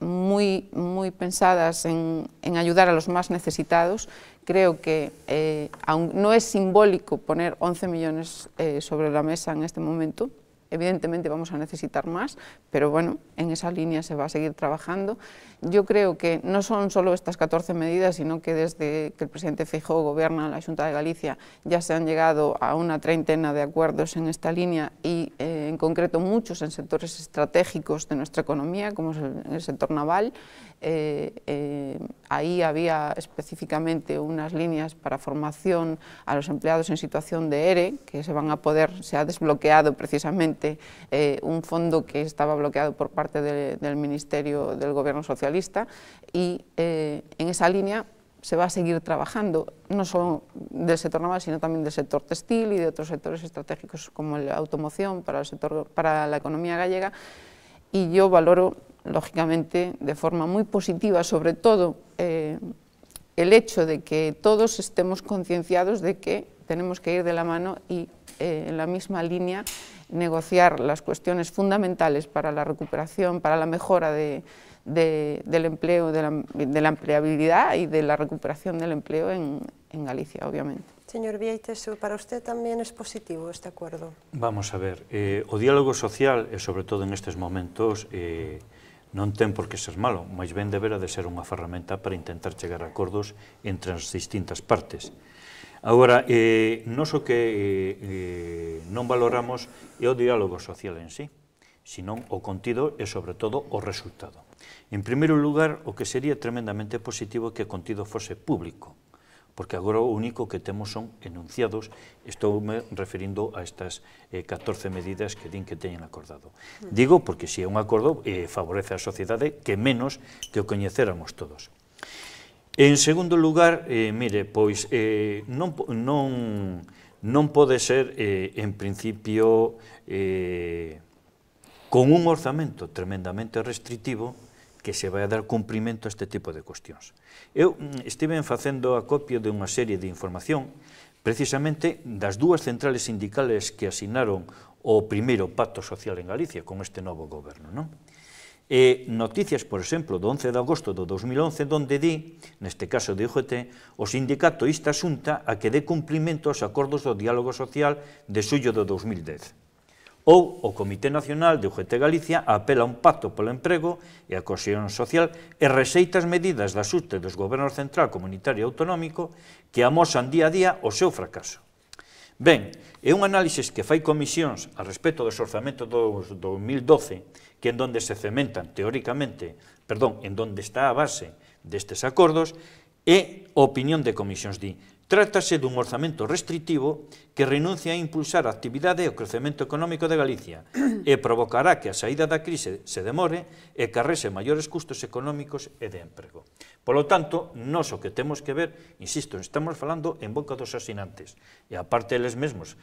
muy pensadas en ayudar a los más necesitados. Creo que aun no es simbólico poner 11 millones sobre la mesa en este momento. Evidentemente vamos a necesitar más, pero bueno, en esa línea se va a seguir trabajando. Yo creo que no son solo estas 14 medidas, sino que desde que el presidente Feijóo gobierna la Xunta de Galicia ya se han llegado a una treintena de acuerdos en esta línea y en concreto muchos en sectores estratégicos de nuestra economía, como es el sector naval. Ahí había específicamente unas líneas para formación a los empleados en situación de ERE, que se ha desbloqueado precisamente un fondo que estaba bloqueado por parte del Ministerio del Gobierno Socialista, y en esa línea se va a seguir trabajando, no solo del sector naval, sino también del sector textil y de otros sectores estratégicos como la automoción para la economía gallega. Y yo valoro, lógicamente, de forma muy positiva, sobre todo el hecho de que todos estemos concienciados de que tenemos que ir de la mano y en la misma línea negociar las cuestiones fundamentales para la recuperación, para la mejora del empleo, de la empleabilidad y de la recuperación del empleo en Galicia, obviamente. Señor Vieites, para usted tamén é positivo este acordo? Vamos a ver, o diálogo social, e sobre todo en estes momentos, non ten por que ser malo, máis ben debera de ser unha ferramenta para intentar chegar a acordos entre as distintas partes. Agora, non o que non valoramos é o diálogo social en sí, senón o contido e, sobre todo, o resultado. En primeiro lugar, o que sería tremendamente positivo é que o contido fose público, porque agora o único que temos son enunciados, estou-me referindo a estas 14 medidas que din que teñen acordado. Digo porque se é un acordo favorece a sociedade que menos que o coñecéramos todos. En segundo lugar, mire, pois non pode ser, en principio, con un orzamento tremendamente restritivo que se vai a dar cumprimento a este tipo de cuestións. Eu estive facendo acopio de unha serie de información precisamente das dúas centrales sindicales que asinaron o primeiro pacto social en Galicia con este novo goberno, non? E noticias, por exemplo, do 11 de agosto do 2011, donde di, neste caso de UGT, o sindicato insta a Xunta a que dé cumprimento aos acordos do diálogo social de xullo do 2010. Ou o Comité Nacional de UGT Galicia apela a un pacto polo emprego e a cohesión social e rexeita as medidas de axuste dos gobernos central, comunitario e autonómico que amosan día a día o seu fracaso. Ben, é un análisis que fai comisións a respecto dos orzamentos do 2012, que en donde se cementan teóricamente, en donde está a base destes acordos, e a opinión de comisións di: trátase dun orzamento restritivo que renuncia a impulsar a actividade e o crecemento económico de Galicia e provocará que a saída da crise se demore e carrese maiores custos económicos e de emprego. Polo tanto, nós o que temos que ver, insisto, estamos falando en boca dos asinantes, e aparte eles mesmos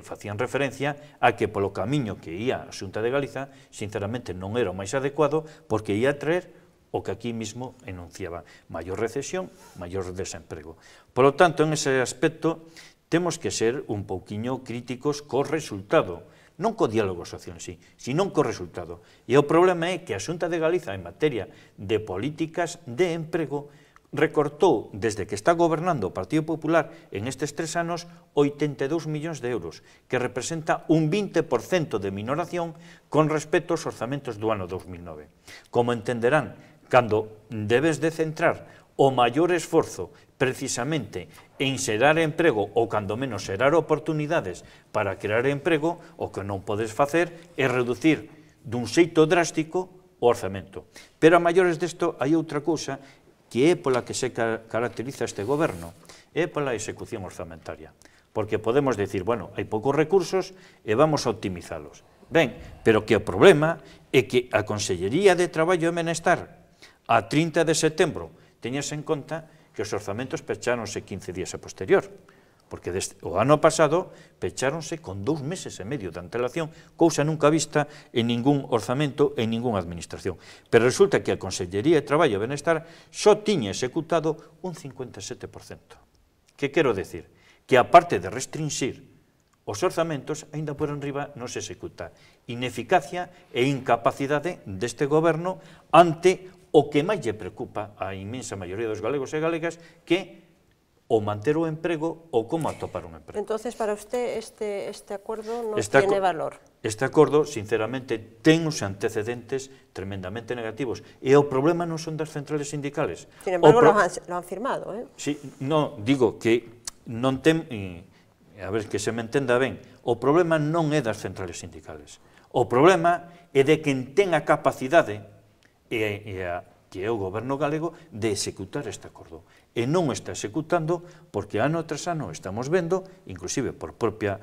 facían referencia a que polo camiño que ia a Xunta de Galiza, sinceramente non era o máis adecuado, porque ia traer o que aquí mismo enunciaba: maior recesión, maior desemprego. Por lo tanto, en ese aspecto, temos que ser un pouquiño críticos co resultado, non co diálogo social en sí, sino co resultado. E o problema é que a Xunta de Galiza, en materia de políticas de emprego, recortou, desde que está gobernando o Partido Popular en estes 3 anos, 82 millóns de euros, que representa un 20% de minoración con respecto aos orzamentos do ano 2009. Como entenderán, cando debes de centrar o maior esforzo precisamente en xerar emprego ou cando menos xerar oportunidades para crear emprego, o que non podes facer é reducir dun xeito drástico o orzamento. Pero a maiores desto hai outra cousa que é pola que se caracteriza este goberno, é pola execución orzamentaria. Porque podemos decir, bueno, hai poucos recursos e vamos a optimizalos. Ben, pero que o problema é que a Consellería de Traballo e Benestar a 30 de setembro teñas en conta que os orzamentos pecháronse 15 días a posterior, porque o ano pasado pecháronse con 2 meses e medio de antelación, cousa nunca vista en ningún orzamento, en ninguna administración. Pero resulta que a Consellería de Traballo e Benestar só tiña executado un 57%. Que quero decir? Que aparte de restringir os orzamentos, aínda por enriba non se executa. Ineficacia e incapacidade deste goberno ante o que máis lle preocupa á inmensa maioría dos galegos e galegas, que o manter o emprego ou como atopar un emprego. Entonces, para usted, este acuerdo non tiene valor. Este acordo, sinceramente, ten uns antecedentes tremendamente negativos. E o problema non son das centrales sindicales. Sin embargo, lo han firmado, ¿eh? Sí, no, digo que non ten... A ver, que se me entenda ben. O problema non é das centrales sindicales. O problema é de quen ten a capacidade que é o goberno galego de executar este acordo. E non está executando porque ano tras ano estamos vendo, inclusive por propia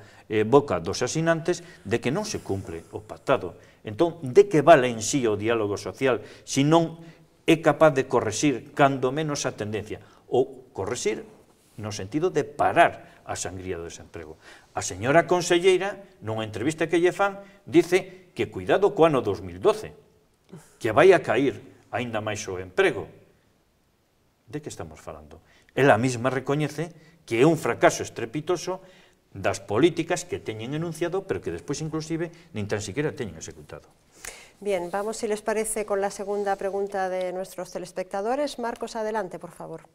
boca dos asinantes, de que non se cumpre o pactado. Entón, de que vale en sí o diálogo social se non é capaz de correxir cando menos a tendencia, ou correxir no sentido de parar a sangría do desemprego. A señora conselleira, nunha entrevista que lle fan, dice que cuidado co ano 2012, que vai a cair aínda máis o emprego. De que estamos falando? Ela mesma recoñece que é un fracaso estrepitoso das políticas que teñen enunciado, pero que despois inclusive nin tan siquiera teñen executado. Bien, vamos, si les parece, con la segunda pregunta de nuestros telespectadores. Marcos, adelante, por favor.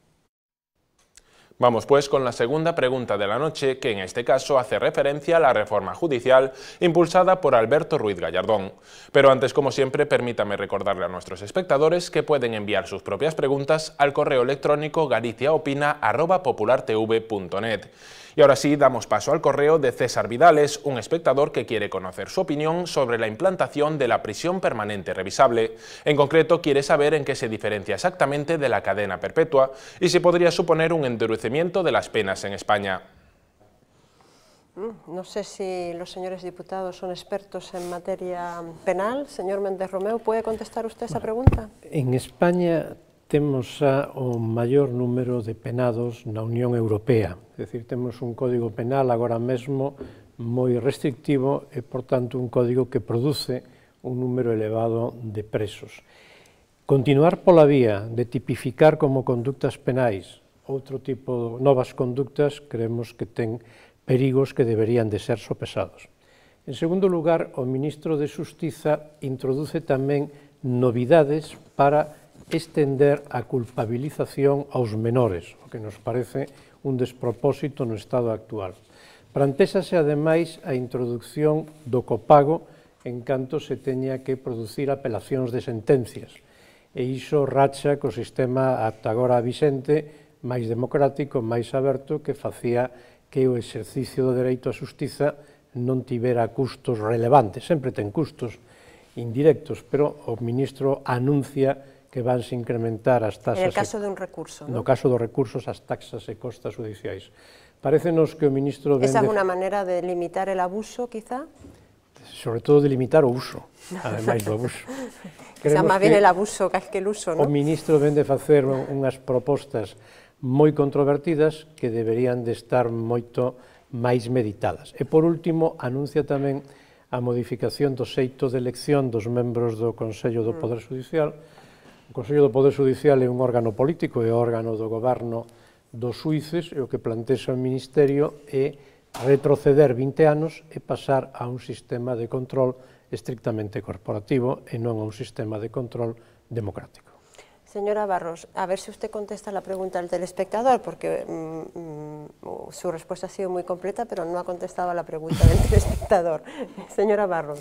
Vamos pues con la segunda pregunta de la noche, que en este caso hace referencia a la reforma judicial impulsada por Alberto Ruiz Gallardón. Pero antes, como siempre, permítame recordarle a nuestros espectadores que pueden enviar sus propias preguntas al correo electrónico galiciaopina@populartv.net. Y ahora sí, damos paso al correo de César Vidales, un espectador que quiere conocer su opinión sobre la implantación de la prisión permanente revisable. En concreto, quiere saber en qué se diferencia exactamente de la cadena perpetua y si podría suponer un endurecimiento de las penas en España. No sé si los señores diputados son expertos en materia penal. Señor Méndez Romeu, ¿puede contestar usted esa pregunta? En España temos o maior número de penados na Unión Europea. É dicir, temos un código penal agora mesmo moi restrictivo e, por tanto, un código que produce un número elevado de presos. Continuar pola vía de tipificar como conductas penais outro tipo de novas conductas, creemos que ten perigos que deberían de ser sopesados. En segundo lugar, o ministro de Xustiza introduce tamén novidades para estender a culpabilización aos menores, o que nos parece un despropósito no estado actual. Plantésase, ademais, a introducción do copago en canto se teña que producir apelacións de sentencias, e iso racha co sistema ata agora vixente máis democrático, máis aberto, que facía que o exercicio do dereito á xustiza non tivera custos relevantes. Sempre ten custos indirectos, pero o ministro anuncia que vanse incrementar as taxas... En el caso de un recurso, ¿no? No caso dos recursos, as taxas e costas judiciais. Parécenos que o ministro... ¿Esa é unha maneira de limitar el abuso, quizá? Sobre todo de limitar o uso, ademais do abuso. Xa máis bien el abuso que el uso, ¿no? O ministro vende facer unhas propostas moi controvertidas que deberían de estar moito máis meditadas. E, por último, anuncia tamén a modificación do xeito de elección dos membros do Consello do Poder Judicial. O Consello do Poder Judicial é un órgano político, é o órgano do goberno dos xuíces, e o que plantexa o Ministerio é retroceder 20 anos e pasar a un sistema de control estrictamente corporativo e non a un sistema de control democrático. Señora Barros, a ver si usted contesta la pregunta del telespectador, porque su respuesta ha sido muy completa, pero no ha contestado a la pregunta del telespectador. Señora Barros.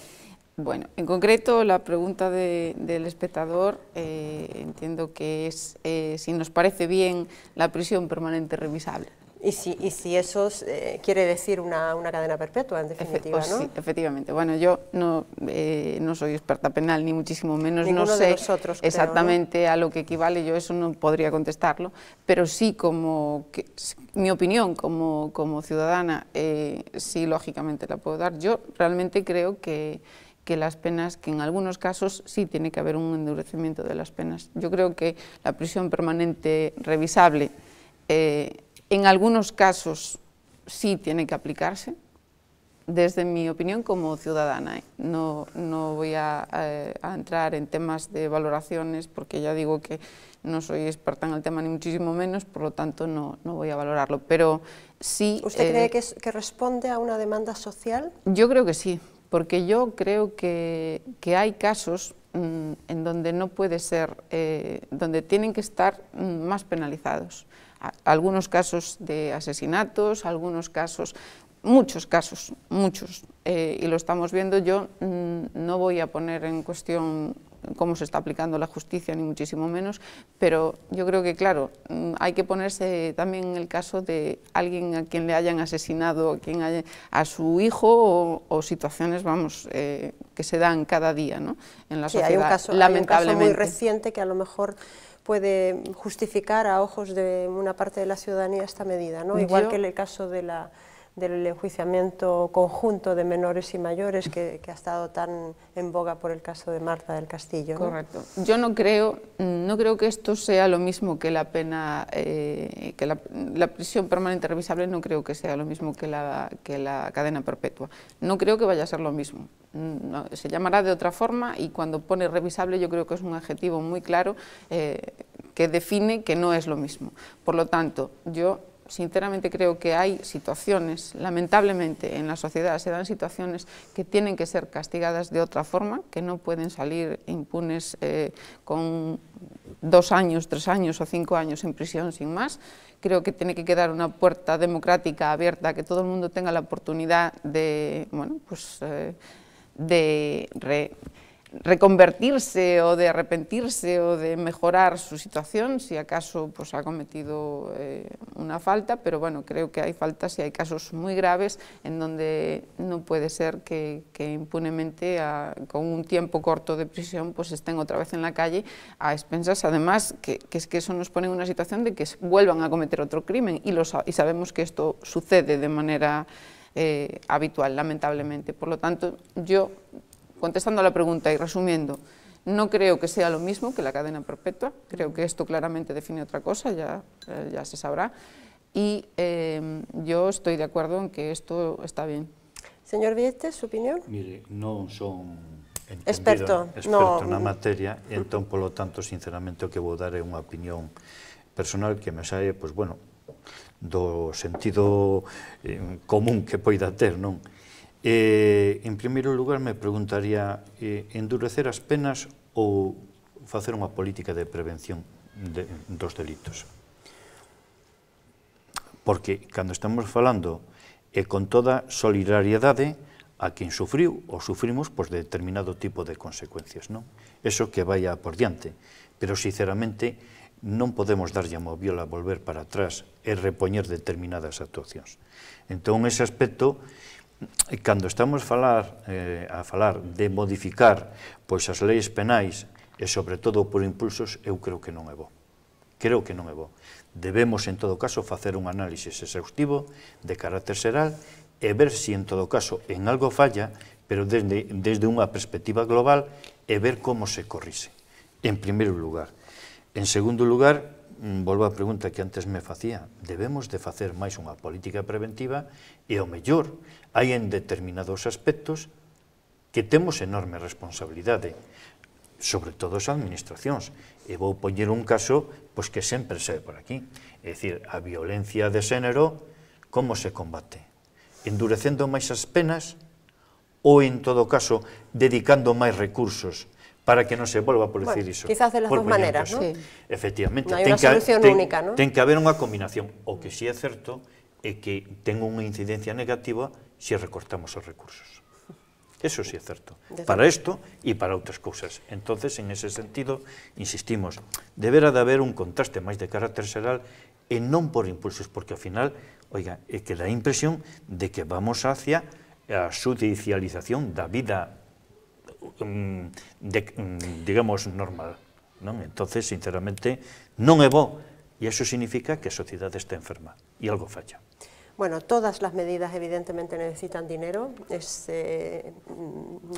Bueno, en concreto, la pregunta del espectador, entiendo que es si nos parece bien la prisión permanente revisable. Y si eso quiere decir una cadena perpetua, en definitiva, ¿no? Sí, efectivamente. Bueno, yo no soy experta penal, ni muchísimo menos. Ninguno no sé de nosotros, exactamente, creo, ¿no?, a lo que equivale, yo eso no podría contestarlo, pero sí, mi opinión como ciudadana, sí, lógicamente la puedo dar. Yo realmente creo que las penas, que en algunos casos sí tiene que haber un endurecimiento de las penas. Yo creo que la prisión permanente revisable, en algunos casos sí tiene que aplicarse, desde mi opinión como ciudadana. No voy a entrar en temas de valoraciones, porque ya digo que no soy experta en el tema ni muchísimo menos, por lo tanto no voy a valorarlo, pero sí... ¿Usted cree que responde a una demanda social? Yo creo que sí, porque yo creo que hay casos en donde no puede ser, donde tienen que estar más penalizados. Algunos casos de asesinatos, algunos casos, muchos casos, y lo estamos viendo. Yo no voy a poner en cuestión cómo se está aplicando la justicia, ni muchísimo menos, pero yo creo que, claro, hay que ponerse también en el caso de alguien a quien le hayan asesinado, a su hijo, o situaciones, vamos, que se dan cada día, ¿no?, en la sociedad, lamentablemente. Hay un caso muy reciente que a lo mejor puede justificar a ojos de una parte de la ciudadanía esta medida, ¿no? Igual que el caso del enjuiciamiento conjunto de menores y mayores que ha estado tan en boga por el caso de Marta del Castillo, ¿no? Correcto. Yo no creo que esto sea lo mismo que la pena, que la prisión permanente revisable, no creo que sea lo mismo que la cadena perpetua. No creo que vaya a ser lo mismo. No, se llamará de otra forma, y cuando pone revisable yo creo que es un adjetivo muy claro que define que no es lo mismo. Por lo tanto, yo sinceramente creo que hay situaciones, lamentablemente en la sociedad se dan situaciones que tienen que ser castigadas de otra forma, que no pueden salir impunes con 2 años, 3 años o 5 años en prisión sin más. Creo que tiene que quedar una puerta democrática abierta, que todo el mundo tenga la oportunidad de, bueno, pues, de reconvertirse o de arrepentirse o de mejorar su situación, si acaso pues ha cometido una falta, pero bueno, creo que hay faltas y hay casos muy graves en donde no puede ser que impunemente, con un tiempo corto de prisión, pues estén otra vez en la calle a expensas, además, que es que eso nos pone en una situación de que vuelvan a cometer otro crimen, y sabemos que esto sucede de manera habitual, lamentablemente. Por lo tanto, yo, contestando a la pregunta y resumiendo, no creo que sea lo mismo que la cadena perpetua, creo que esto claramente define otra cosa, ya se sabrá, y yo estoy de acuerdo en que esto está bien. Señor Vietes, su opinión? Mire, non son experto na materia, e entón, polo tanto, sinceramente, o que vou dar é unha opinión personal que me sae, pois, bueno, do sentido común que poida ter, non? En primeiro lugar, me preguntaría, endurecer as penas ou facer unha política de prevención dos delitos? Porque, cando estamos falando, e con toda solidariedade a quen sufriu ou sufrimos de determinado tipo de consecuencias, non? Eso que vaya por diante, pero, sinceramente, non podemos darlle a moviola a volver para atrás e repoñer determinadas actuacións. Entón, ese aspecto, cando estamos a falar de modificar as leis penais, e sobre todo por impulsos, eu creo que non é bo. Creo que non é bo. Debemos, en todo caso, facer un análisis exhaustivo de carácter xeral e ver se, en todo caso, en algo falla, pero desde unha perspectiva global, e ver como se corrixe, en primeiro lugar. En segundo lugar, volvo á pregunta que antes me facía, debemos de facer máis unha política preventiva, e ao mellor hai en determinados aspectos que temos enorme responsabilidade, sobre todo as administracións, e vou poñer un caso que sempre se ve por aquí, é dicir, a violencia de xénero, como se combate? Endurecendo máis as penas ou, en todo caso, dedicando máis recursos para que non se volva a producir iso? Quizás de las dos maneras, ¿no? Efectivamente. Non hai unha solución única, ¿no? Ten que haber unha combinación. O que sí é certo é que ten unha incidencia negativa se recortamos os recursos. Eso sí é certo. Para isto e para outras cousas. Entonces, en ese sentido, insistimos, deberá de haber un contraste máis de carácter xeral e non por impulsos, porque ao final Oiga, é que dá a impresión de que vamos hacia a judicialización da vida, digamos, normal, non? Entonces, sinceramente, non é bo, e iso significa que a sociedade está enferma, e algo falla. Bueno, todas las medidas evidentemente necesitan dinero,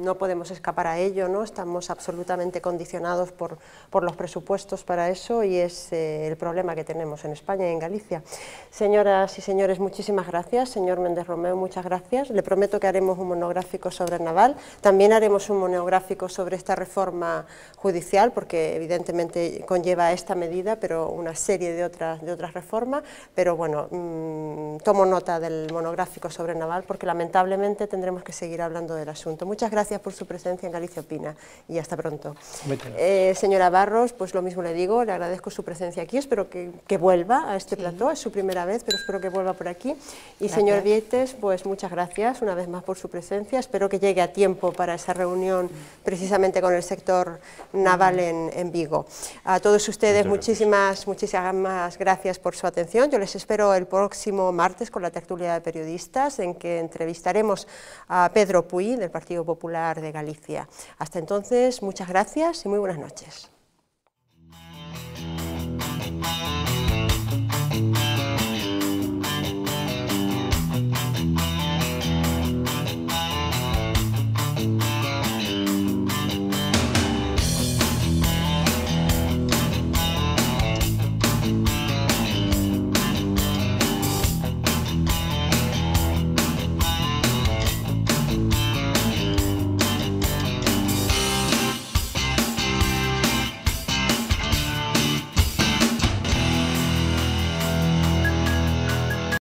no podemos escapar a ello, ¿no? Estamos absolutamente condicionados por los presupuestos para eso y es el problema que tenemos en España y en Galicia. Señoras y señores, muchísimas gracias. Señor Méndez Romeu, muchas gracias. Le prometo que haremos un monográfico sobre el naval, también haremos un monográfico sobre esta reforma judicial, porque evidentemente conlleva esta medida, pero una serie de otras reformas, pero bueno, tomo nota del monográfico sobre naval porque lamentablemente tendremos que seguir hablando del asunto. Muchas gracias por su presencia en Galicia Opina y hasta pronto. Señora Barros, pues lo mismo le digo, le agradezco su presencia aquí, espero que vuelva a este plató, es su primera vez, pero espero que vuelva por aquí. Y señor Vieites, pues muchas gracias una vez más por su presencia, espero que llegue a tiempo para esa reunión precisamente con el sector naval en Vigo. A todos ustedes muchísimas gracias por su atención, yo les espero el próximo martes con la tertulia de periodistas en que entrevistaremos a Pedro Puy del Partido Popular de Galicia. Hasta entonces, muchas gracias y muy buenas noches.